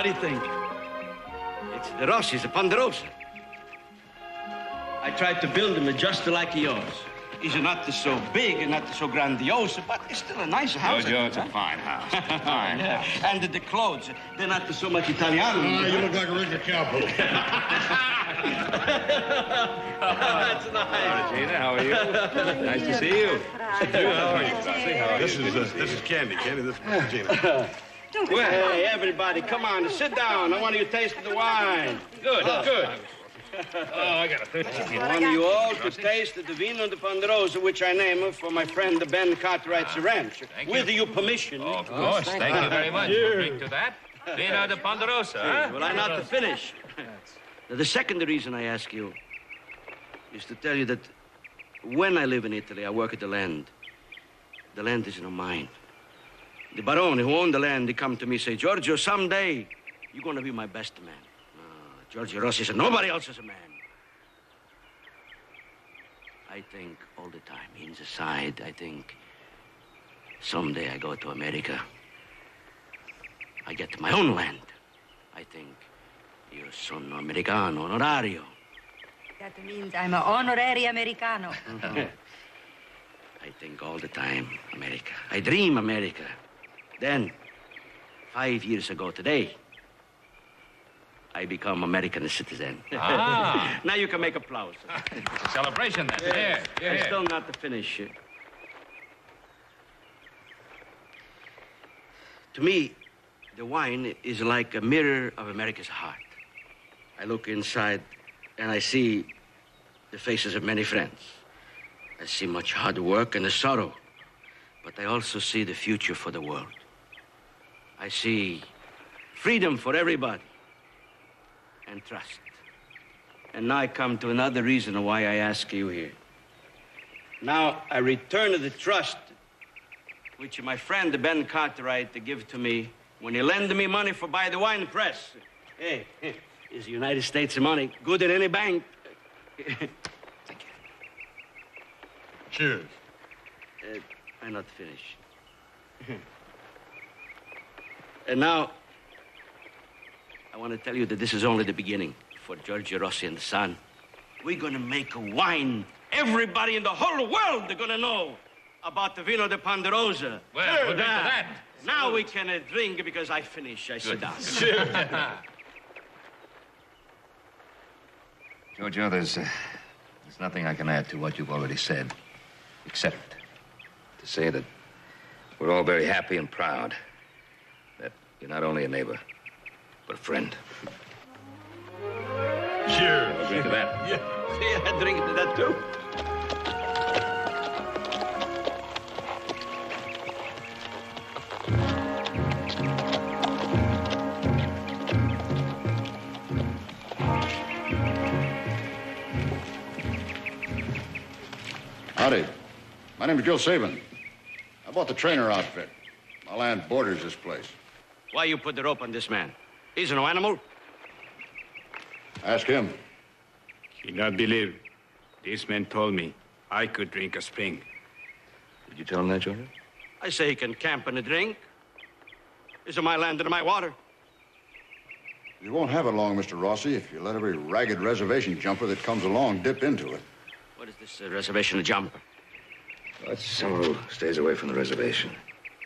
What do you think? It's the Rossi's, the Ponderosa. I tried to build him just like yours. He's not so big and not so grandiose, but it's still a nice house. Joe, it's a fine house. Fine. Yeah. And the clothes, they're not so much Italiano. You look like a regular cowboy. That's nice. Gina, how are you? Nice to see you. How are you, Rossi? How are you? This is Candy. Candy, this is Gina. Well, hey, everybody, come on, sit down. I want you to taste the wine. Good, good. Oh, I got a third. I want you all to taste the Vino de Ponderosa, which I name for my friend Ben Cartwright's ranch. With your permission. Oh, of course. Thank you very much. Drink to that. Vino de Ponderosa, huh? Well, I'm not to finish. Now, the second reason I ask you is to tell you that when I live in Italy, I work at the land. The land is not mine. The barone who owned the land, he come to me and say, Giorgio, someday you're going to be my best man. Giorgio Rossi said, nobody else is a man. I think all the time, inside, I think someday I go to America. I get my own land. I think io sono americano, onorario. That means I'm an honorary Americano. I think all the time, America. I dream America. Then, 5 years ago today, I become American citizen. Ah. Now you can make applause. It's a celebration then. Yeah. I'm still not to finish. To me, the wine is like a mirror of America's heart. I look inside and I see the faces of many friends. I see much hard work and the sorrow, but I also see the future for the world. I see freedom for everybody and trust. And now I come to another reason why I ask you here. Now I return to the trust which my friend Ben Cartwright give to me when he lend me money for buy the wine press. Hey, is the United States money good in any bank? Thank you. Cheers. I'm not finished. And now, I want to tell you that this is only the beginning for Giorgio Rossi and the son. We're going to make a wine. Everybody in the whole world are going to know about the Vino de Ponderosa. Well, we'll drink to that. Now we can drink because I finish. I sit down. Giorgio, there's nothing I can add to what you've already said, except to say that we're all very happy and proud that you're not only a neighbor, but a friend. Cheers. We'll drink to that. Yeah. See, I drink to that too. Howdy. My name's Gil Sabin. I bought the trainer outfit. My land borders this place. Why you put the rope on this man? He's no animal. Ask him. Cannot believe. This man told me I could drink a spring. Did you tell him that, Giorgio? I say he can camp and drink. This is my land and my water. You won't have it long, Mr. Rossi, if you let every ragged reservation jumper that comes along dip into it. What is this reservation jumper? Well, it's someone who stays away from the reservation.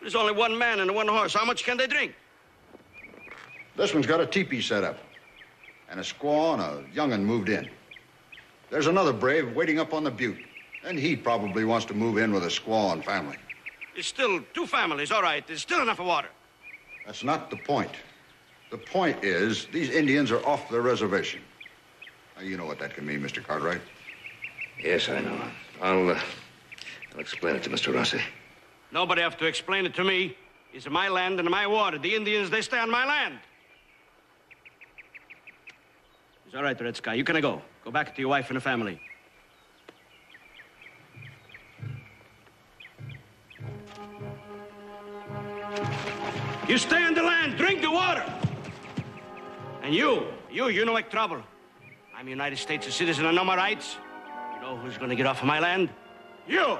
There's only one man and one horse. How much can they drink? This one's got a teepee set up. And a squaw and a young'un moved in. There's another brave waiting up on the butte. And he probably wants to move in with a squaw and family. It's still two families, all right. There's still enough of water. That's not the point. The point is, these Indians are off the reservation. Now, you know what that can mean, Mr. Cartwright. Yes, I know. I'll explain it to Mr. Rossi. Nobody have to explain it to me. It's my land and my water. The Indians, they stay on my land. It's all right, Red Sky. You can go. Go back to your wife and the family. You stay on the land. Drink the water. And you don't make trouble. I'm a United States citizen. I know my rights. You know who's going to get off of my land? You!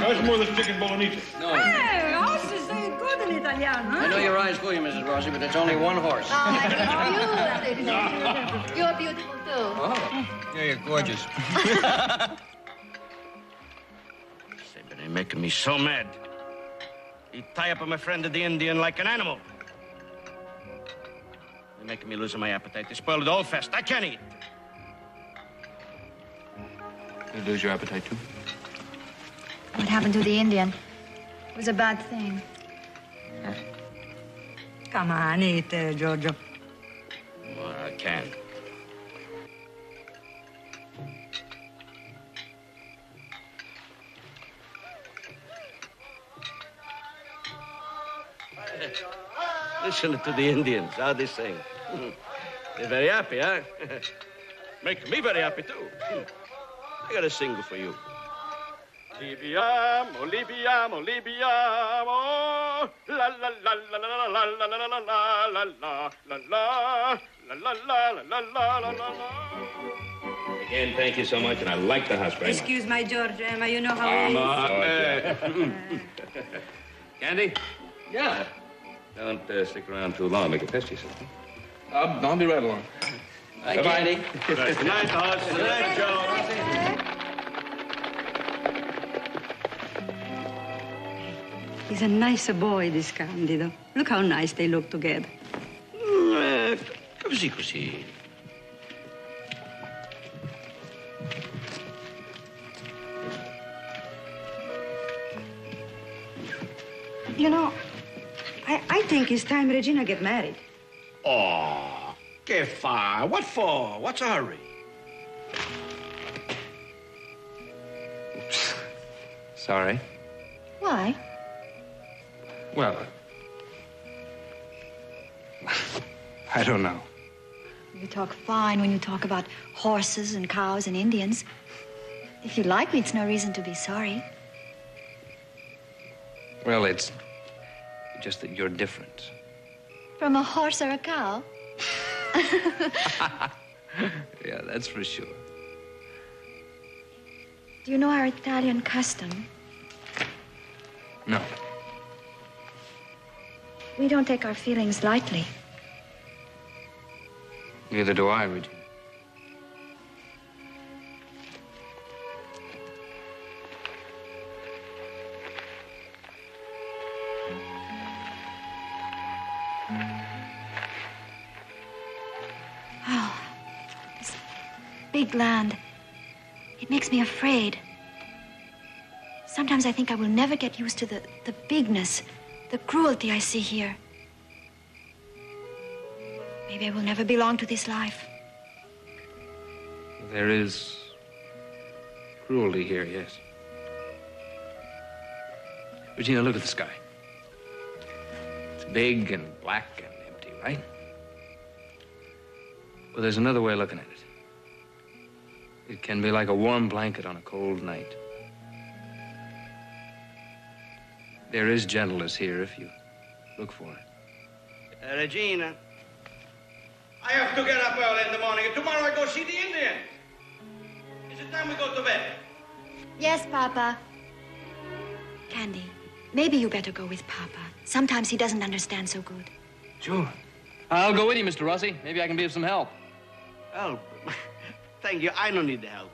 How's more of this chicken bolognese? Hey, horses say good in Italiano, huh? I know your eyes fool you, Mrs. Rossi, but it's only one horse. Oh, it's beautiful. You're beautiful, too. Oh. Yeah, you're gorgeous. They're making me so mad. He tie up my friend the Indian like an animal. They're making me lose my appetite. They spoiled the whole fest. I can't eat. You lose your appetite, too? What happened to the Indian? It was a bad thing. Come on, eat, Giorgio. Well, I can't. Listen to the Indians, how they sing. They're very happy, huh? Make me very happy, too. I got a single for you. Libiamo, libiamo, libiamo. La la la la la la la la la la la la la la la la la la la. Again, thank you so much, and I like the house very much. Excuse my George, Emma, you know how it is. Candy? Yeah. Don't stick around too long. Make a test yourself. I'll be right along. Bye, Candy. Good night, Hoss. Good night, Joe. He's a nice boy, this Candido. Look how nice they look together. Così, così. You know, I think it's time Regina get married. Oh, che fa? What for? What's a hurry? Oops. Sorry. Why? Well, I don't know. You talk fine when you talk about horses and cows and Indians. If you like me, it's no reason to be sorry. Well, it's just that you're different. From a horse or a cow? Yeah, that's for sure. Do you know our Italian custom? No. We don't take our feelings lightly. Neither do I, Regina. Oh, this big land. It makes me afraid. Sometimes I think I will never get used to the bigness, the cruelty I see here. Maybe I will never belong to this life. There is cruelty here, yes. Regina, look at the sky. It's big and black and empty, right? Well, there's another way of looking at it. It can be like a warm blanket on a cold night. There is gentleness here if you look for it. Regina, I have to get up early in the morning. Tomorrow I go see the Indians. Is it time we go to bed? Yes, Papa. Candy, maybe you better go with Papa. Sometimes he doesn't understand so good. Sure. I'll go with you, Mr. Rossi. Maybe I can be of some help. Help? Thank you. I don't need the help.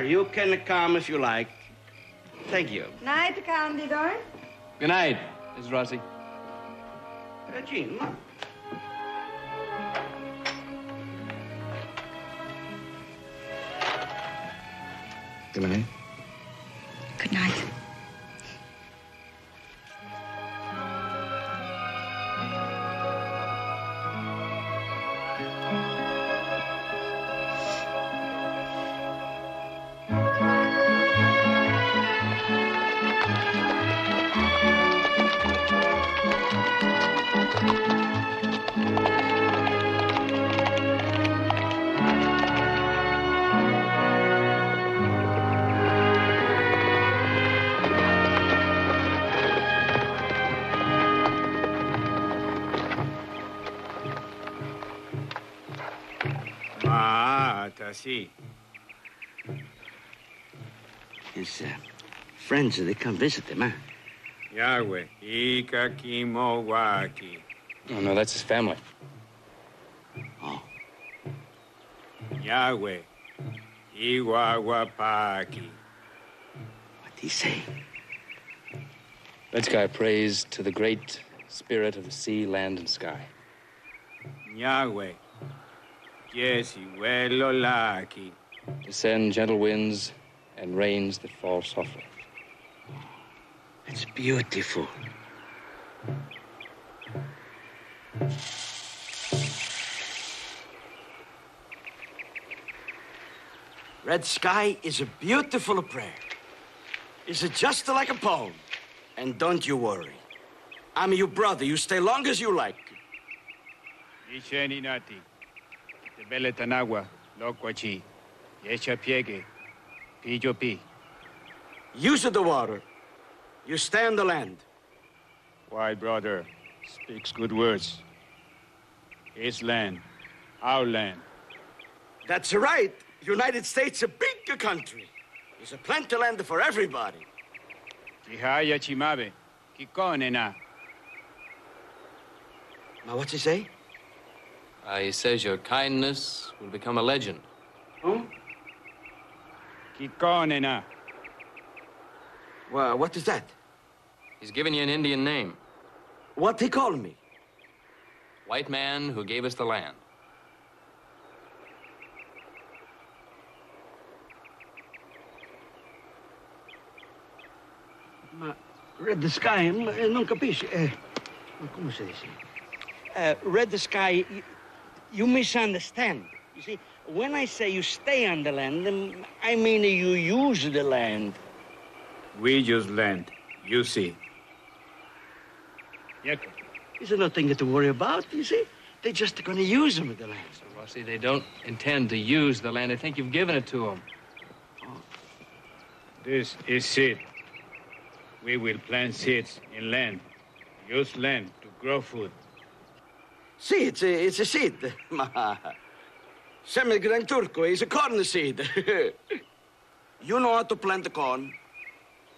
You can come if you like. Thank you. Night, Candido. Good night, Mrs. Rossi. Regina. Good night. Good night. Sì. His friends, they come visit him, huh? Yahweh, Ika Kimo Waki. Oh, no, that's his family. Oh. Yahweh, Iwawapaki. What'd he say? Red Sky prays to the great spirit of the sea, land, and sky. Yahweh, Jesse Laki. To send gentle winds and rains that fall softly. It's beautiful. Red Sky is a beautiful prayer. It's just like a poem. And don't you worry. I'm your brother. You stay long as you like. Isheni Nati, the Bele Tanagua, Lokwachi, Yesha Piege, Pijo Pi. Use the water. You stay on the land. White brother speaks good words. His land, our land. That's right. United States a big country. There's a plenty of land for everybody. Tihaya Chimabe, Kikonena. Now, what's he say? He says your kindness will become a legend. Huh? Kikonena. Well, what is that? He's given you an Indian name. What he call me? White man who gave us the land. Ma Red Sky, non capisci. Come si dice? Red Sky, you misunderstand. You see, when I say you stay on the land, I mean you use the land. We use land, you see. Yeko. There's nothing to worry about, you see. They're just going to use them, the land. So, Rossi, they don't intend to use the land. They think you've given it to them. This is seed. We will plant seeds in land. Use land to grow food. Seed, it's a seed. Ma, Semigran Turco is a corn seed. You know how to plant the corn?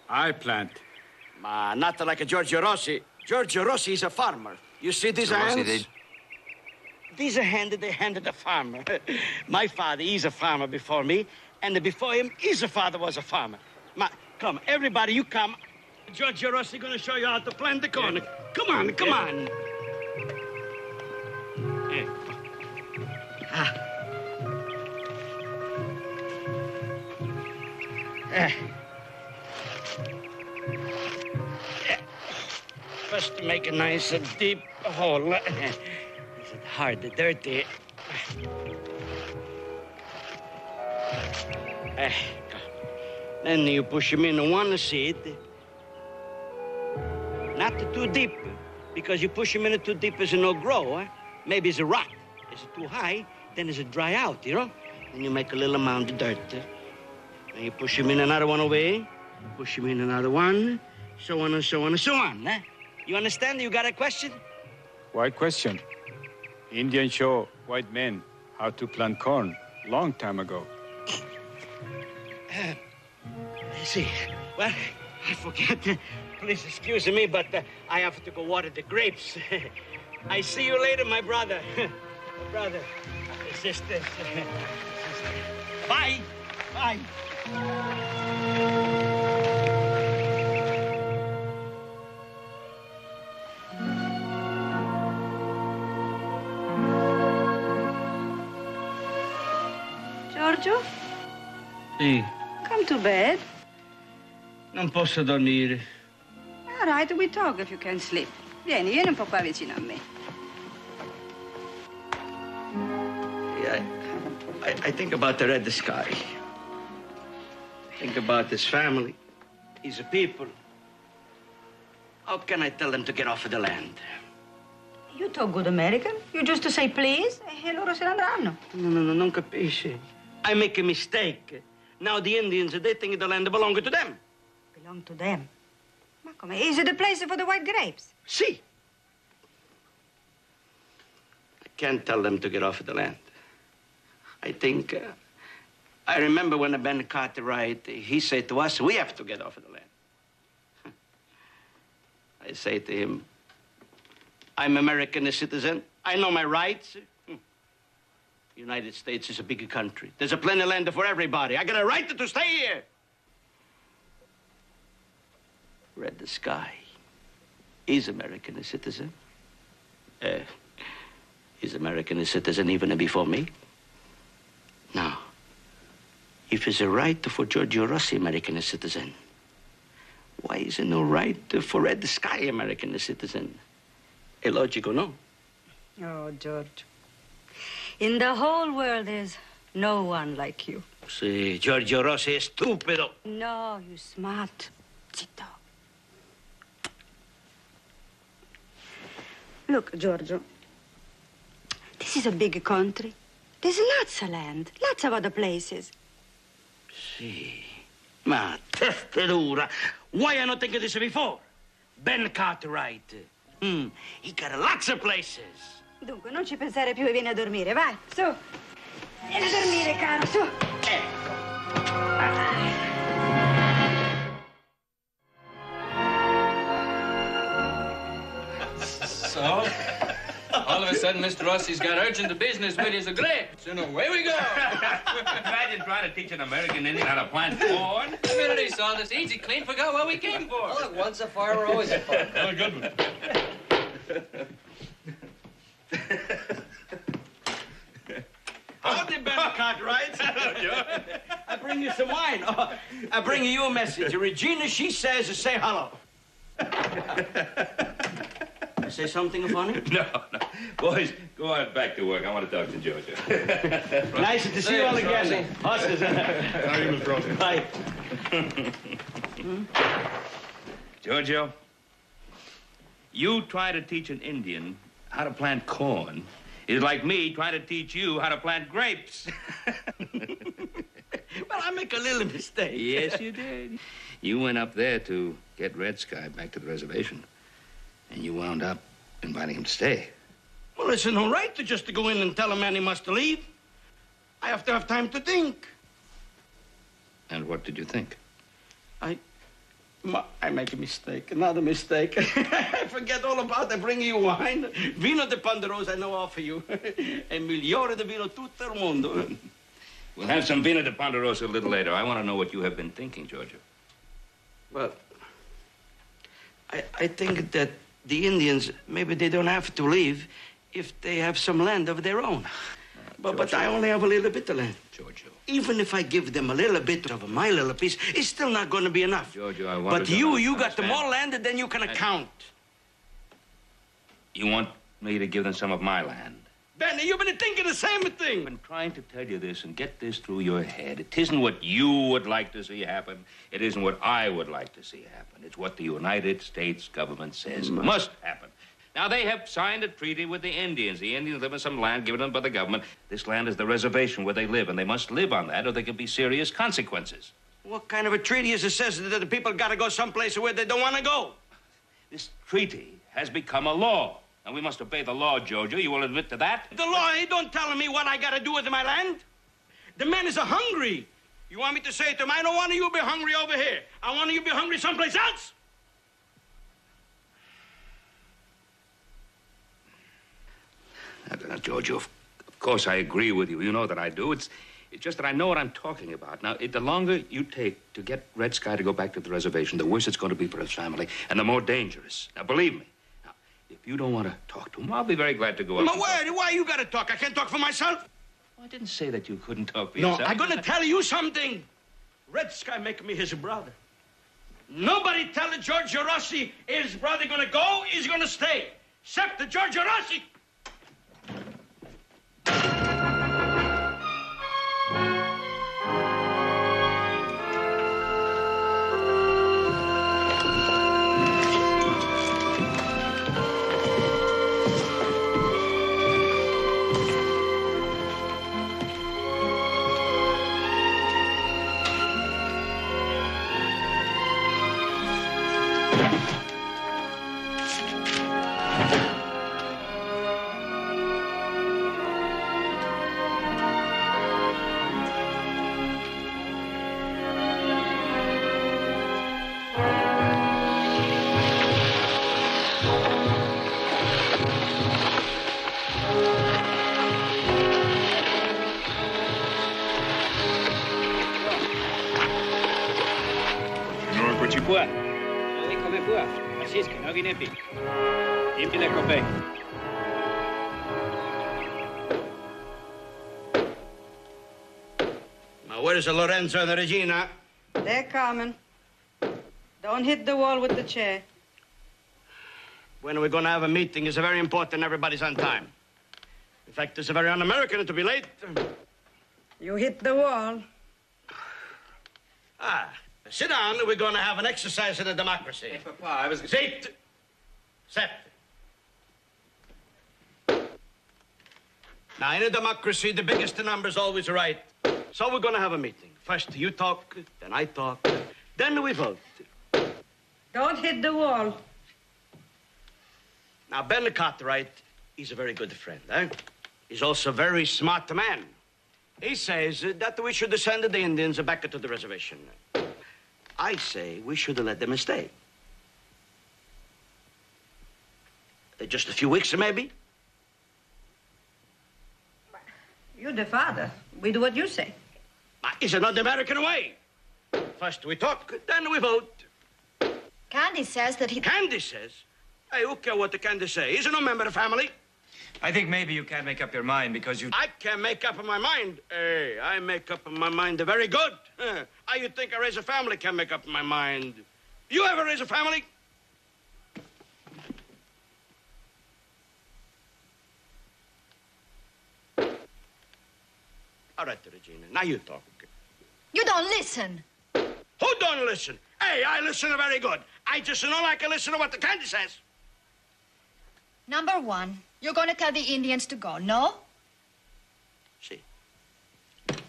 I plant. Ma, not like a Giorgio Rossi. Giorgio Rossi is a farmer. You see these hands? Rossi, These are handed, they handed a farmer. My father, he's a farmer before me, and before him, his father was a farmer. Ma, come, everybody, you come. Giorgio Rossi gonna show you how to plant the corn. Yeah. Come on, come on. First, make a nice deep hole. Is it hard, dirty? Then you push him in one seed. Not too deep, because you push him in too deep, it's no grow. Maybe it's a rot. It's too high, then it's a dry out, you know? Then you make a little mound of dirt. And you push him in another one away, push him in another one, so on and so on and so on. You understand? You got a question? White question. Indian show white men how to plant corn long time ago. I see. Well, I forget. Please excuse me, but I have to go water the grapes. I see you later, my brother. Brother, sister. Bye. Bye. Giorgio, Sì, come to bed. non posso dormire. All right, we talk if you can sleep. Vieni un po' qua vicino a me. Yeah, I think about the red sky. Think about his family, his people. How can I tell them to get off of the land? You talk good American. You just say please, e loro se ne andranno. No, non capisci. I make a mistake. Now the Indians, they think the land belongs to them. Belong to them. Ma come? Is it the place for the white grapes? See. I can't tell them to get off of the land. I think I remember when Ben Cartwright, he said to us, we have to get off of the land. I say to him, I'm American citizen. I know my rights. United States is a big country. There's a plenty of land for everybody. I got a right to stay here. Red the Sky is American citizen. He's American citizen even before me. Now, if it's a right for Giorgio Rossi, American citizen, why is it no right for Red Sky, American citizen? Illogical, no? Oh, George. In the whole world, there's no one like you. See, Giorgio Rossi is stupido. No, you smart. Zitto. Look, Giorgio, this is a big country. There's lots of land, lots of other places. See, ma testedura. Why I not think of this before? Ben Cartwright. He got lots of places. Dunque, non ci pensare più e vieni a dormire, vai, su. Vieni a dormire, caro, su. So, all of a sudden, Mr. Rossi's got urgent business with his grapes, and away we go. Imagine trying to teach an American Indian how to plant corn. The minute he saw this, easy clean forgot what we came for. Oh, look, once a farmer, always a farmer. Oh, good one. Howdy, Ben Cartwright. I bring you some wine. Oh, I bring you a message. Regina, she says, say hello. Say something funny? No. Boys, go on back to work. I want to talk to Giorgio. Nice to see you all again. Horses. How are you, Miss Rossi? Bye. Giorgio, you try to teach an Indian how to plant corn is like me trying to teach you how to plant grapes. Well, I make a little mistake. Yes, you did. You went up there to get Red Sky back to the reservation, and you wound up inviting him to stay. Well, it's no right to just go in and tell a man he must leave. I have to have time to think. And what did you think? I make a mistake, another mistake. I forget all about it. I bring you wine. Vino de Ponderosa I know offer you. E migliore di vino tutto il mondo. We'll have some Vino de Ponderosa a little later. I want to know what you have been thinking, Giorgio. Well, I think that the Indians, maybe they don't have to leave if they have some land of their own. But I only have a little bit of land. Giorgio. Even if I give them a little bit of my little piece, it's still not going to be enough. Giorgio, I want But you got the more land than you can account. You want me to give them some of my land? Benny, you've been thinking the same thing. I've been trying to tell you this and get this through your head. It isn't what you would like to see happen. It isn't what I would like to see happen. It's what the United States government says must happen. Now, they have signed a treaty with the Indians. The Indians live on some land given them by the government. This land is the reservation where they live, and they must live on that or there could be serious consequences. What kind of a treaty is it says that the people got to go someplace where they don't want to go? This treaty has become a law. And we must obey the law, Giorgio. You will admit to that? The law, he don't tell me what I got to do with my land. The man is hungry. You want me to say to him, I don't want you to be hungry over here. I want you to be hungry someplace else. Now, Giorgio, of course I agree with you. You know that I do. It's just that I know what I'm talking about. Now, the longer you take to get Red Sky to go back to the reservation, the worse it's going to be for his family, and the more dangerous. Now, believe me. Now, if you don't want to talk to him, I'll be very glad to go up. No, why you got to talk? I can't talk for myself. I didn't say that you couldn't talk for No, yourself. I'm going to tell you something. Red Sky make me his brother. Nobody tell Giorgio Rossi his brother going to go, he's going to stay. Except the Giorgio Rossi. tu bois? Allez, come bois. Asisca, no ginepi. Dimmi le copè. Now, where's the Lorenzo and the Regina? They're coming. Don't hit the wall with the chair. When are we going to have a meeting? It's very important everybody's on time. In fact, it's very un-American to be late. You hit the wall. Sit down. We're going to have an exercise in the democracy. Hey, Papa, I was... Sit. Set. Now, in a democracy, the biggest number's always right. So we're going to have a meeting. First you talk, then I talk, then we vote. Don't hit the wall. Now, Ben Cartwright, he's a very good friend, eh? He's also a very smart man. He says that we should send the Indians back to the reservation. I say we should let them stay. Just a few weeks, maybe? You're the father. We do what you say. It's not the American way. First we talk, then we vote. Candy says that he... Candy says? Hey, who cares what the Candy say? He's no member of the family. I think maybe you can't make up your mind because you... I can make up my mind. Hey, I make up my mind very good. How you think I raise a family can make up my mind? You ever raise a family? All right, Regina, now you talk. You don't listen. Who don't listen? Hey, I listen very good. I just don't like to listen to what the Candy says. Number one, you're going to tell the Indians to go, no? See.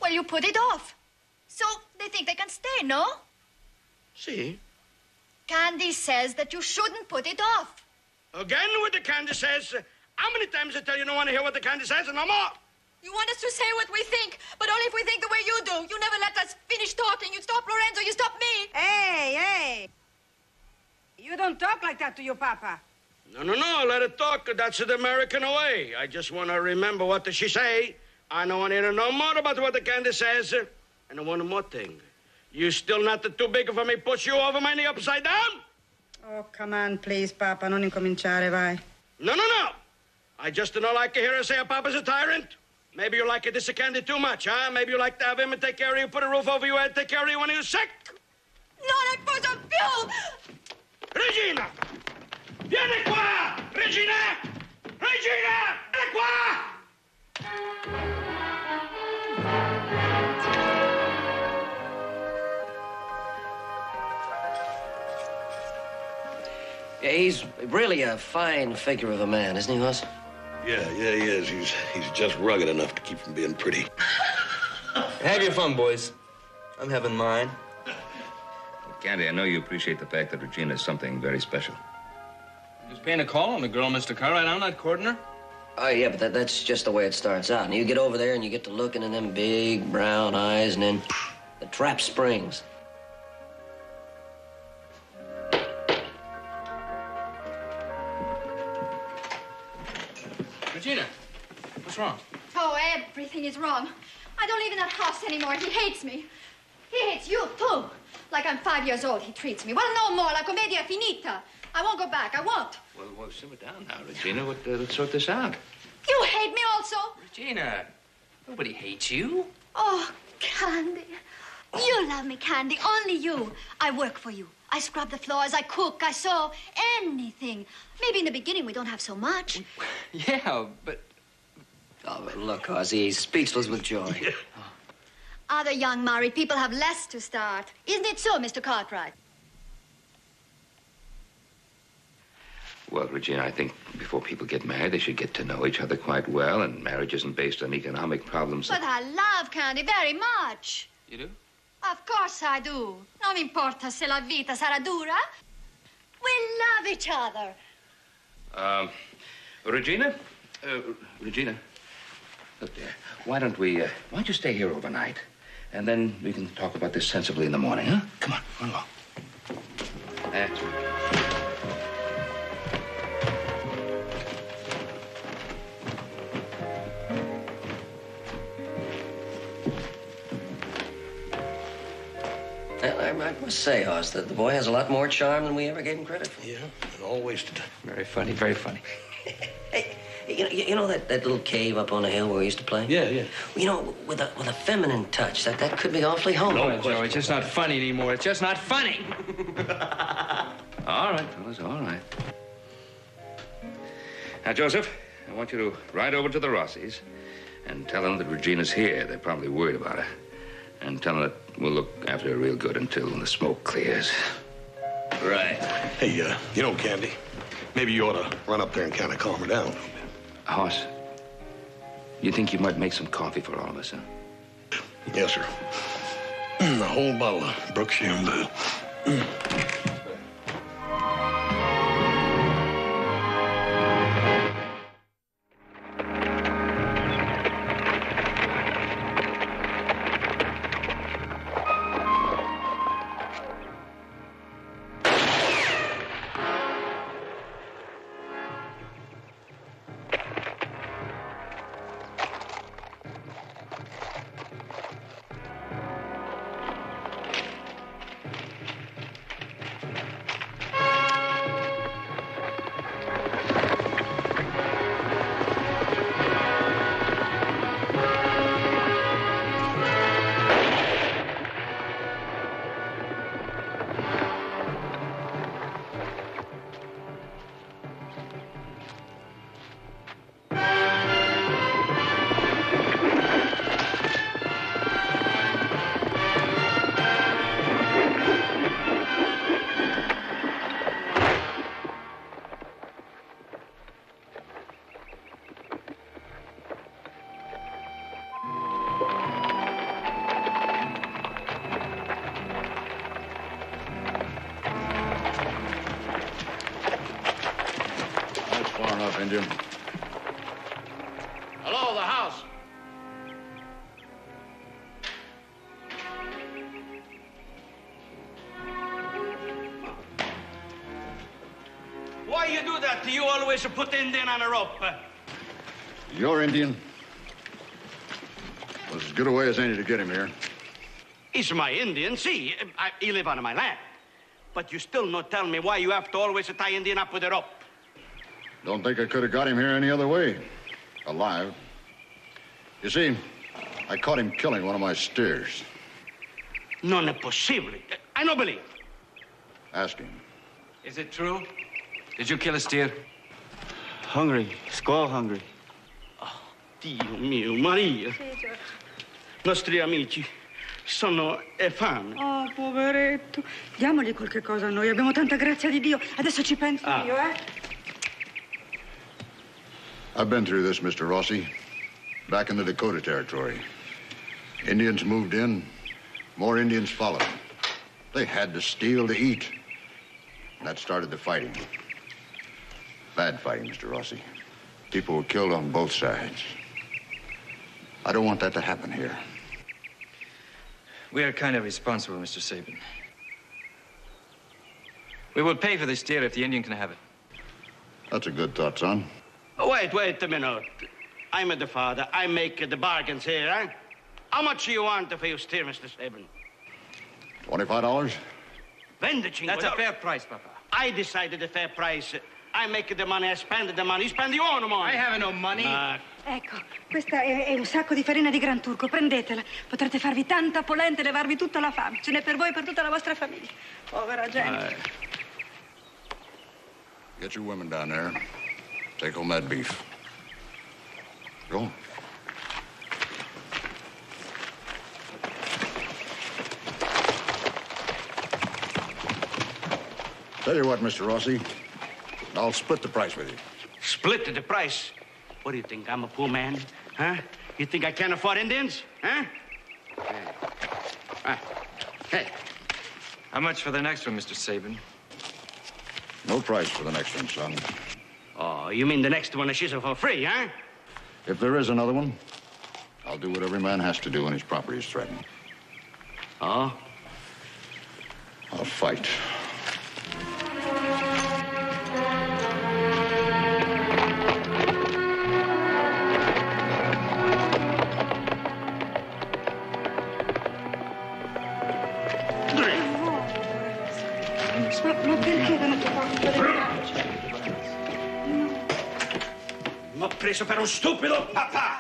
Well, you put it off. So they think they can stay, no? See. Candy says that you shouldn't put it off. Again what the Candy says. How many times I tell you you don't want to hear what the Candy says? No more. You want us to say what we think, but only if we think the way you do. You never let us finish talking. You stop Lorenzo, you stop me. Hey. You don't talk like that to your papa. No, let it talk. That's the American way. I just want to remember what does she say. I don't want to hear no more about what the Candy says. And one more thing. You still not too big for me push you over my knee upside down? Oh, come on, please, Papa. Non incominciare, vai. No. I just don't like to hear her say a Papa's a tyrant. Maybe you like this Candy too much, huh? Maybe you like to have him take care of you, put a roof over your head, take care of you when you're sick. Non è cosa più! Regina! Vieni qua! Regina! Regina! È qua! Yeah, he's really a fine figure of a man, isn't he, Hoss? Yeah, he is. He's just rugged enough to keep from being pretty. Have your fun, boys. I'm having mine. Candy, I know you appreciate the fact that Regina is something very special. Just paying a call on the girl, Mr. Cartwright. I'm not courting her. Oh, yeah, but that's just the way it starts out. And you get over there and you get to looking in them big brown eyes, and then the trap springs. Regina, what's wrong? Oh, everything is wrong. I don't live in that house anymore. He hates me. He hates you, too. Like I'm 5 years old, he treats me. Well, no more. La commedia finita. I won't go back. I won't. Well, simmer down now, Regina. Let's sort this out. You hate me also? Regina, nobody hates you. Oh, Candy. You love me, Candy. Only you. I work for you. I scrub the floors. I cook. I sew. Anything. Maybe in the beginning we don't have so much. Yeah, but... Oh, but look, Hoss, he's speechless with joy. Other young married people have less to start. Isn't it so, Mr. Cartwright? Well, Regina, I think before people get married, they should get to know each other quite well, and marriage isn't based on economic problems. But I love Candy very much. You do? Of course I do. Non importa se la vita sarà dura. We love each other. Regina? Regina? Look there. Why don't you stay here overnight? And then we can talk about this sensibly in the morning, huh? Come on, run along. That's right. must say, Hoss, that the boy has a lot more charm than we ever gave him credit for. Yeah, and all wasted. Very funny, very funny. Hey, you know that little cave up on the hill where we used to play? Yeah, yeah. You know, with a feminine touch, that could be awfully homely. No, Joe, it's just not funny anymore. It's just not funny. All right, fellas, all right. Now, Joseph, I want you to ride over to the Rossies and tell them that Regina's here. They're probably worried about her. And tell them that we'll look after her real good until the smoke clears. Right. Hey, you know, Candy, maybe you ought to run up there and kind of calm her down a little bit. Hoss, you think you might make some coffee for all of us, huh? Yes, sir. A whole bottle of Brookshire Blue. Indian. Hello, the house. Why you do that? You always put Indian on a rope. You're Indian? Was as good a way as any to get him here. He's my Indian. See, he live on my land. But you still not tell me why you have to always tie Indian up with a rope. Don't think I could have got him here any other way. Alive. You see, I caught him killing one of my steers. Non è possible. I don't believe. Ask him. Is it true? Did you kill a steer? Hungry. Squall hungry. Oh, Dio mio, Maria. Sì, Giorgio. Nostri amici sono fame. Oh, poveretto. Diamogli qualche cosa a noi. Abbiamo tanta grazia di Dio. Adesso ci penso io, I've been through this, Mr. Rossi. Back in the Dakota Territory. Indians moved in. More Indians followed. They had to steal to eat. That started the fighting. Bad fighting, Mr. Rossi. People were killed on both sides. I don't want that to happen here. We are kind of responsible, Mr. Sabin. We will pay for this deer if the Indian can have it. That's a good thought, son. Wait a minute. I'm the father. I make the bargains here, eh? How much do you want for your steer, Mr. Sabin? $25? $25. That's a fair price, Papa. I decided the fair price. I make the money, I spend the money. You spend your own money. I have no money. Ecco, questa è un sacco di farina di Gran Turco. Prendetela. Potrete farvi tanta polenta e levarvi tutta la fame. Ce n'è per voi e per tutta la vostra famiglia. Povera gente. Get your women down there. Take home that beef. Go. Tell you what, Mr. Rossi, I'll split the price with you. Split the price? What do you think, I'm a poor man? Huh? You think I can't afford Indians? Huh? Hey. How much for the next one, Mr. Sabin? No price for the next one, son. Oh, you mean the next one is for free, huh? If there is another one, I'll do what every man has to do when his property is threatened. Oh? I'll fight. Ma perché non ti porto le braccia? M'ho preso per un stupido, papà!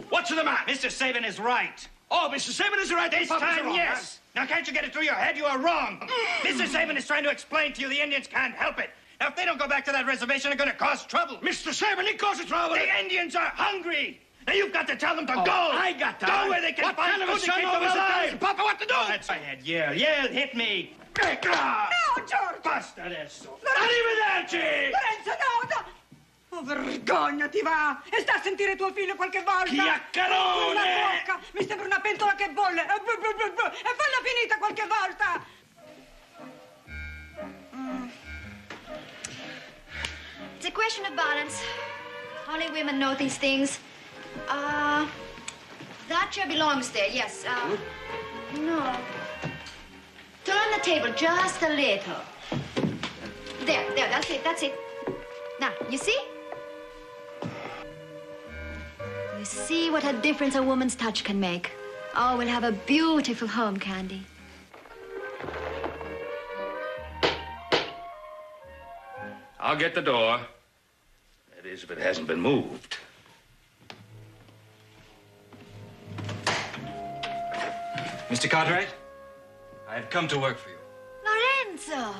What's the matter? Mr. Sabin is right. Oh, Mr. Sabin is right. This time, yes. Now, can't you get it through your head? You are wrong. Mr. Sabin is trying to explain to you the Indians can't help it. Now, if they don't go back to that reservation, they're going to cause trouble. Mr. Sabin, he causes trouble. The Indians are hungry. Now, you've got to tell them to go. I got to. Go where they can what find kind of a food to son keep of them a alive. Papa, what to do? That's my head. Yell, hit me. No, George! Basta adesso. Arrivederci! Lorenzo, no! Oh, vergogna, ti va! E sta a sentire tuo figlio qualche volta? Chiacchierone! La bocca! Mi sembra una pentola che bolle! E falla finita qualche volta! It's a question of balance. Only women know these things. That chair belongs there, yes. No. Turn the table just a little. There, that's it. Now, you see? You see what a difference a woman's touch can make. Oh, we'll have a beautiful home, Candy. I'll get the door. That is, if it hasn't been moved. Mr. Cartwright, I have come to work for you. Lorenzo!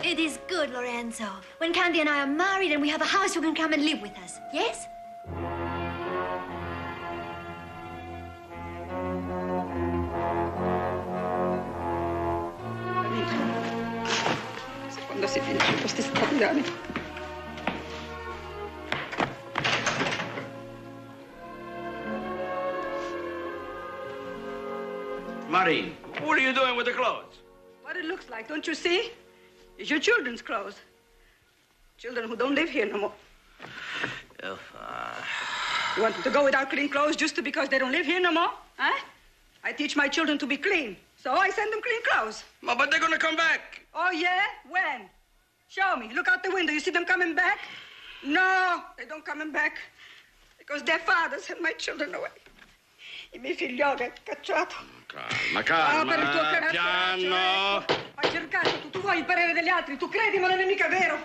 It is good, Lorenzo. When Candy and I are married and we have a house, you can come and live with us. Yes? Quando si finisce questi stradiani. Marie, what are you doing with the clothes? What it looks like, don't you see? It's your children's clothes. Children who don't live here no more. You want them to go without clean clothes just because they don't live here no more? Huh? I teach my children to be clean, so I send them clean clothes. But they're gonna come back. Oh, yeah? When? Show me. Look out the window. You see them coming back? No, they don't coming back. Because their father sent my children away. I miei figlioli ha cacciato. Calma, per il tuo carattere. piano. Hai cercato, tu vuoi il parere degli altri. Tu credi, ma non è mica vero.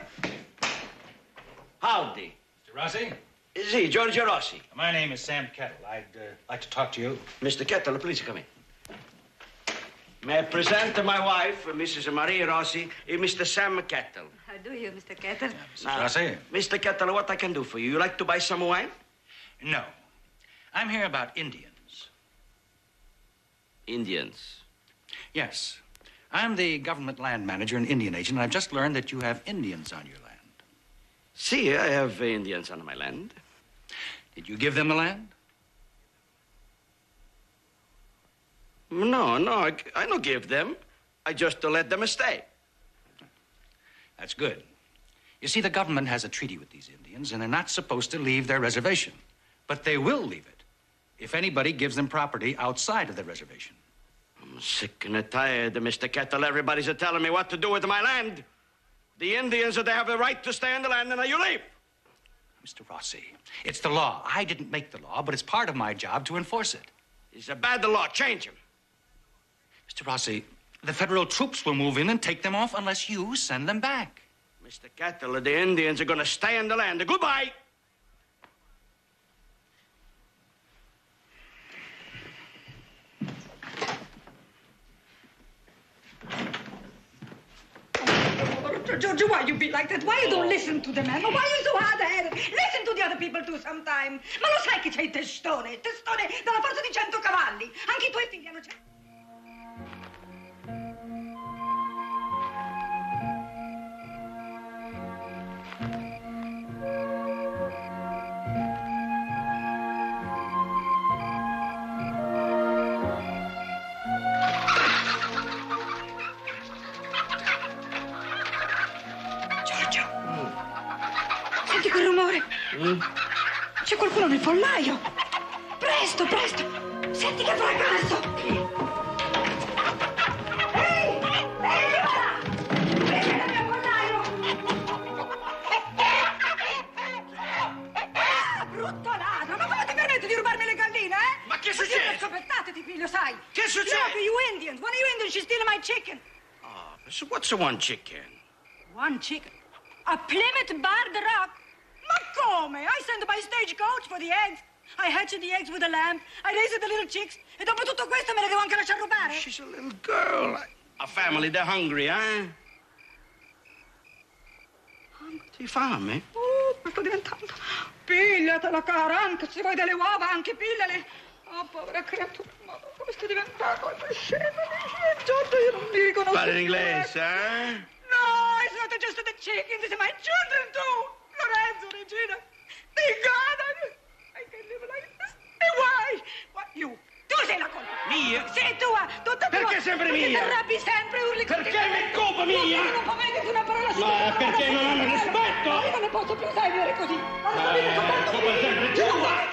Howdy. Mr. Rossi? Sì, Giorgio Rossi. My name is Sam Kettle. I'd like to talk to you. Mr. Kettle, please come in. May I present my wife, Mrs. Maria Rossi, and Mr. Sam Kettle. How do you, Mr. Kettle? Mr. Rossi? Mr. Kettle, what I can do for you? You like to buy some wine? No. I'm here about Indians. Indians? Yes. I'm the government land manager and Indian agent, and I've just learned that you have Indians on your land. See, I have Indians on my land. Did you give them the land? No, I don't give them. I just let them stay. That's good. You see, the government has a treaty with these Indians, and they're not supposed to leave their reservation. But they will leave it if anybody gives them property outside of the reservation. I'm sick and tired, Mr. Kettle. Everybody's telling me what to do with my land. The Indians, they have the right to stay on the land, and now you leave. Mr. Rossi, it's the law. I didn't make the law, but it's part of my job to enforce it. It's a bad law. Change him. Mr. Rossi, the federal troops will move in and take them off unless you send them back. Mr. Kettle, the Indians are going to stay on the land. Goodbye. Giorgio, why you be like that? Why you don't listen to the man? Why you so hard-headed? Listen to the other people too sometime. Ma lo sai che c'hai testone dalla forza di 100 cavalli. Anche i tuoi figli hanno... Senti quel rumore? C'è qualcuno nel pollaio. Presto, presto. Senti che fracasso. Ehi, là! Vieni dal mio pollaio. Brutto ladro. Ma come ti permetti di rubarmi le galline, eh? Ma che succede? Scoppettateti, figlio, sai. Che succede? You Indians. One of you Indians, she's stealing my chicken. Oh, so what's the one chicken? One chicken? A Plymouth Barred Rock? Ma come? I send by stagecoach for the eggs. I hatch the eggs with a lamb. I raise the little chicks. E dopo tutto questo me le devo anche lasciar rubare? She's a little girl. A family, they're hungry, eh? Ti fame? Sto diventando. Pigliatela, cara, anche se vuoi delle uova, anche pigliale. Oh, povera creatura, ma come stai diventando? È scema, Giorgio, io non mi riconosco. Parli in inglese, eh? No, it's not just the chicken, these are my children too. Lorenzo, Regina, thank God I can live like this. E why? What, you? Tu sei la colpa. Mia? Sei tua, tutta tua. Perché sempre mia? Perché ti arrabbi sempre, urli così. Perché è colpa mia? Non può mettere una parola sola. Ma perché non hanno rispetto? Io non ne posso più vivere così. Colpa sempre tua.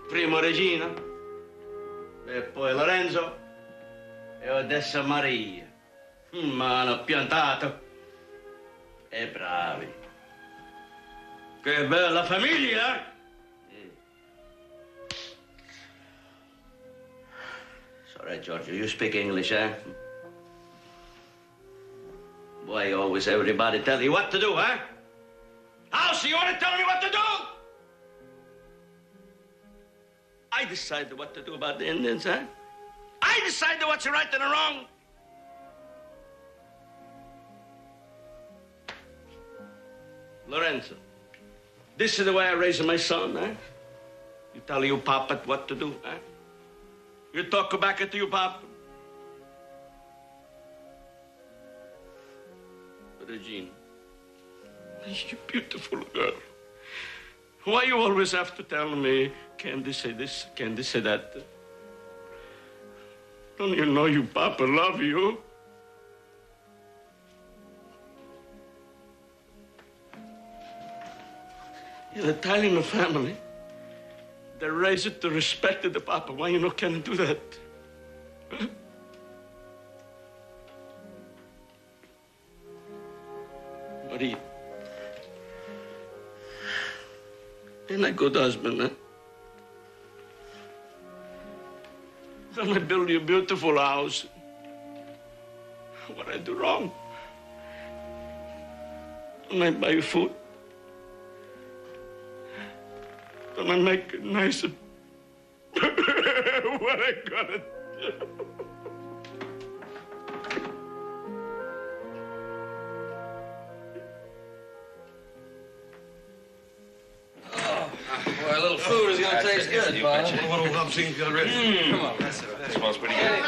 Primo Regina, e poi Lorenzo, e adesso Maria. Ma hanno piantato. E bravi. Che bella famiglia! Sorry, Giorgio, you speak English, eh? Why always everybody tell you what to do, eh? How, so you want to tell me what to do? I decide what to do about the Indians, huh? I decide what's right and wrong. Lorenzo, this is the way I raise my son, huh? You tell your papa what to do, huh? You talk back to your papa. Regina, you beautiful girl. Why you always have to tell me, can they say this, can they say that? Don't you know your papa love you? In the Italian family, they raise it to respect the papa. Why you not can do that? Huh? Maria. Ain't I a good husband, huh? Don't I build you a beautiful house? What I do wrong? Don't I buy you food? Don't I make it nicer? What I gotta do? Boy, a little food is gonna taste good, Bob. What old Hobson's got ready? Come on, that's it. Smells pretty good.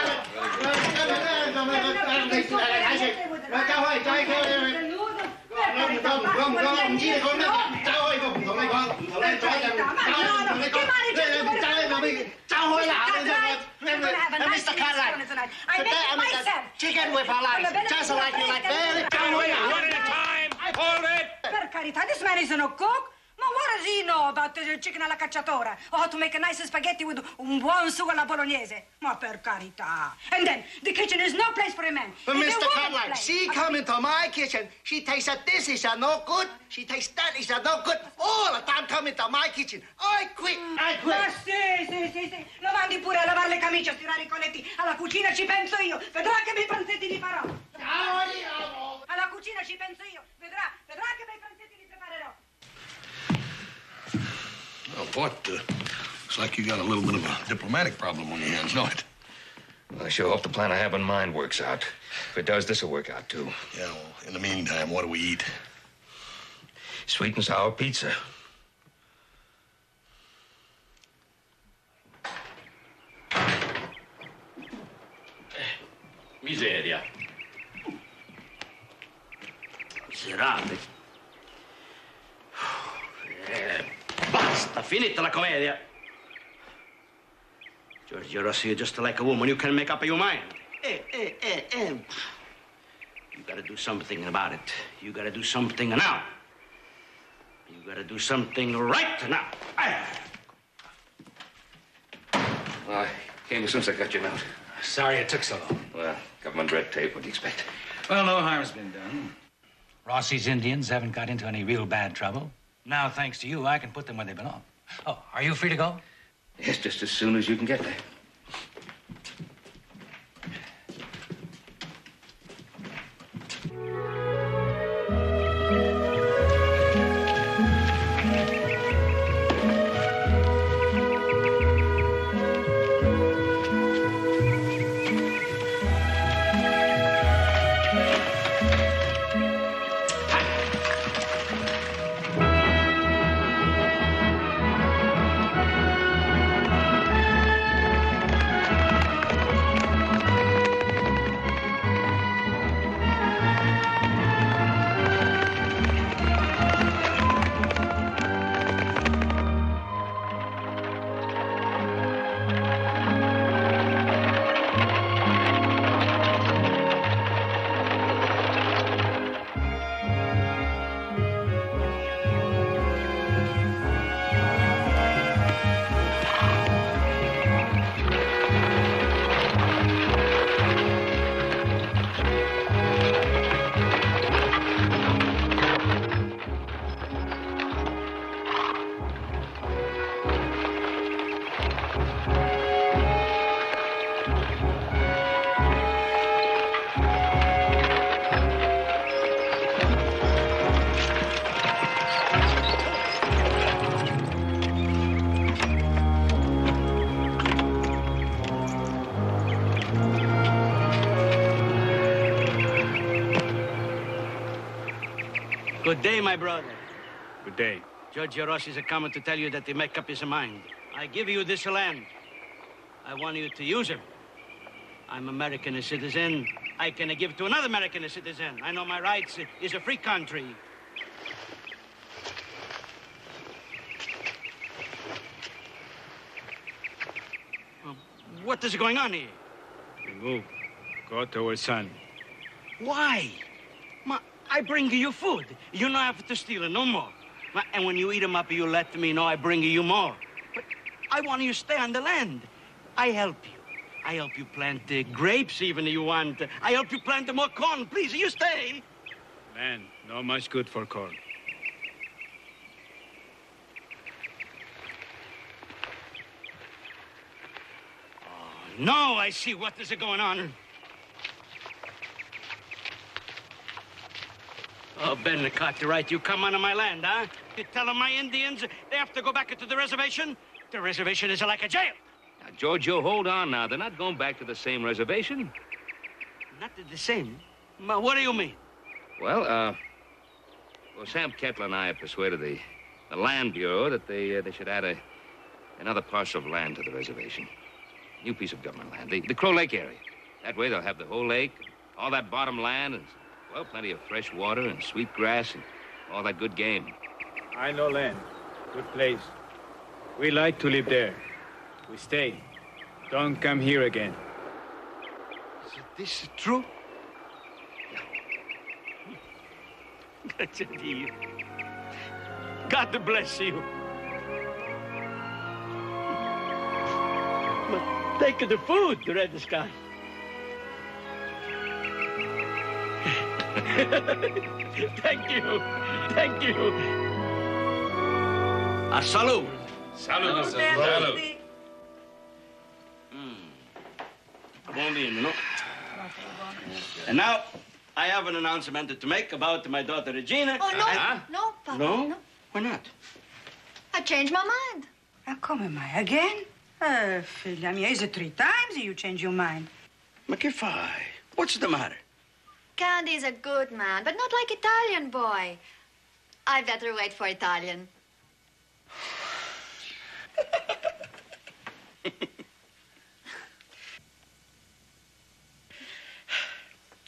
Mr. Cadillac, I make myself chicken with a lice, just like you like that. One at a time. Hold it. Per carità, this man isn't a cook. Ma what does he know about the chicken alla cacciatora? Or how to make a nice spaghetti with un buon sugo alla bolognese? Ma per carità. And then, the kitchen is no place for a man. But It's a Mr. woman's Cadillac, place. she come into my kitchen. She tastes that this is no good. She tastes that is no good. All the time come into my kitchen. I quit. I quit. Ma sì. Lo mandi pure a lavare le camicie, a stirare i colletti. Alla cucina ci penso io. Vedrà che bei pranzetti li farò. Alla cucina ci penso io. Vedrà che bei pranzetti li preparerò. Oh, what? Looks like you got a little bit of a diplomatic problem on your hands, don't it? I sure hope the plan I have in mind works out. If it does, this will work out, too. Yeah, well, in the meantime, what do we eat? Sweet and sour pizza. Miseria. Miserabile. Basta, finita la commedia. Giorgio Rossi, you're just like a woman. You can make up your mind. You gotta do something about it. You gotta do something now. You gotta do something right now. Well, I came as soon as I got your note. Sorry it took so long. Well, government red tape, what do you expect? Well, no harm's been done. Rossi's Indians haven't got into any real bad trouble. Now, thanks to you, I can put them where they belong. Oh, are you free to go? Yes, just as soon as you can get there. Good day, my brother. Good day. Giorgio Rossi's coming to tell you that he make up his mind. I give you this land. I want you to use it. I'm American citizen. I can give to another American citizen. I know my rights. It's a free country. What is going on here? Remove. Go to our son. Why? I bring you food. You don't have to steal it no more. And when you eat them up, you let me know I bring you more. But I want you to stay on the land. I help you. I help you plant grapes even if you want. I help you plant more corn. Please, you stay. Land, not much good for corn. Oh, no, I see what is going on. Oh, Ben Cartwright, you come onto my land, huh? You telling my Indians they have to go back into the reservation? The reservation is like a jail. Now, Giorgio, hold on now. They're not going back to the same reservation. Not the same? What do you mean? Well, Sam Kettler and I have persuaded the Land Bureau that they should add another parcel of land to the reservation. New piece of government land, the Crow Lake area. That way they'll have the whole lake, all that bottom land, and, well, plenty of fresh water and sweet grass and all that good game. I know land. Good place. We like to live there. We stay. Don't come here again. Is this true? That's a deal. God bless you. But take the food, the red sky. Thank you. Thank you. A salute. Salute. Salute. And now, I have an announcement to make about my daughter Regina. Oh, no. No, Papa. No? Why not? I changed my mind. Come mai? Again? Figlia mia, is it 3 times you change your mind? Ma che fai? What's the matter? Candy's a good man, but not like Italian boy. I better wait for Italian.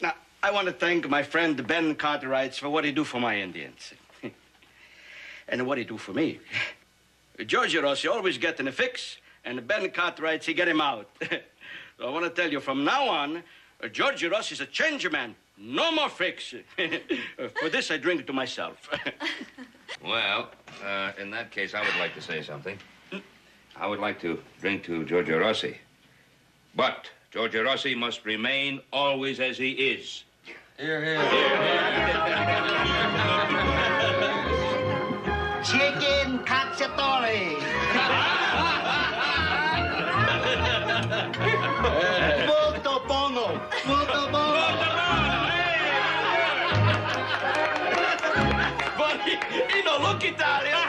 Now, I want to thank my friend Ben Cartwright for what he do for my Indians. And what he do for me. Giorgio Rossi always get in a fix, and Ben Cartwright, he get him out. So I want to tell you, from now on, Giorgio Rossi is a changer man. No more fix. For this, I drink to myself. Well, in that case, I would like to say something. I would like to drink to Giorgio Rossi. But Giorgio Rossi must remain always as he is. Here, here. Chicken cacciatore. Molto buono. Molto buono. But he don't look Italian.